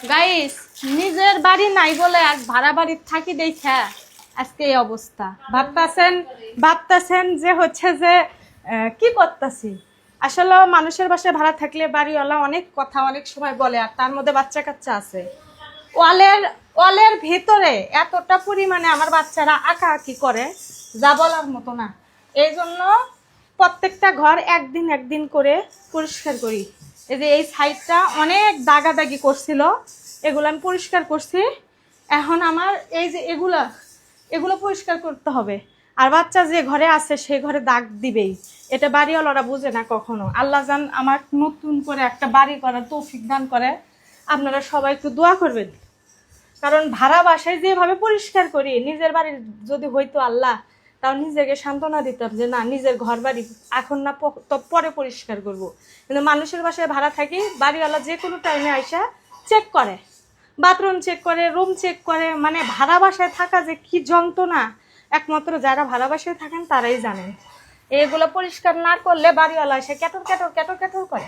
Guys, নিজের বাড়ি নাই বলে আর ভাড়া বাড়ি থাকি দেখা আজকে এই অবস্থা। ভাবতাছেন যে হচ্ছে যে কি করতেছি। আসলে মানুষের বাসায় ভাড়া থাকলে বাড়িওয়ালা অনেক কথা অনেক সময় বলে, আর তার মধ্যে বাচ্চা কাচ্চা আছে। ওয়ালের ওয়ালের ভিতরে এতটা পরিমাণে আমার বাচ্চারা আঁকাআঁকি করে, যা বলার মতো না। এই জন্য প্রত্যেকটা ঘর একদিন একদিন করে পরিষ্কার করি। এই যে এই সাইডটা অনেক দাগাদাগি করছিল, এগুলো আমি পরিষ্কার করছি। এখন আমার এই যে এগুলো পরিষ্কার করতে হবে। আর বাচ্চা যে ঘরে আছে সে ঘরে দাগ দিবেই, এটা বাড়িওয়ালারা বুঝে না কখনো। আল্লাহ জান আমার নতুন করে একটা বাড়ি করার তৌফিক দান করে। আপনারা সবাই একটু দোয়া করবেন, কারণ ভাড়া বাসায় যেভাবে পরিষ্কার করি, নিজের বাড়ির যদি হইতো আল্লাহ, তাও নিজেকে সান্ত্বনা দিতাম যে না, নিজের ঘর বাড়ি এখন না তো পরে পরিষ্কার করব। কিন্তু মানুষের বাসায় ভাড়া থাকি, বাড়িওয়ালা যে কোনো টাইমে আইসা চেক করে, বাথরুম চেক করে, রুম চেক করে। মানে ভাড়া বাসায় থাকা যে কি যন্ত্রণা, একমাত্র যারা ভাড়া বাসায় থাকেন তারাই জানেন। এগুলো পরিষ্কার না করলে বাড়িওয়ালা এসে ক্যাটর ক্যাটর ক্যাটর ক্যাটর করে।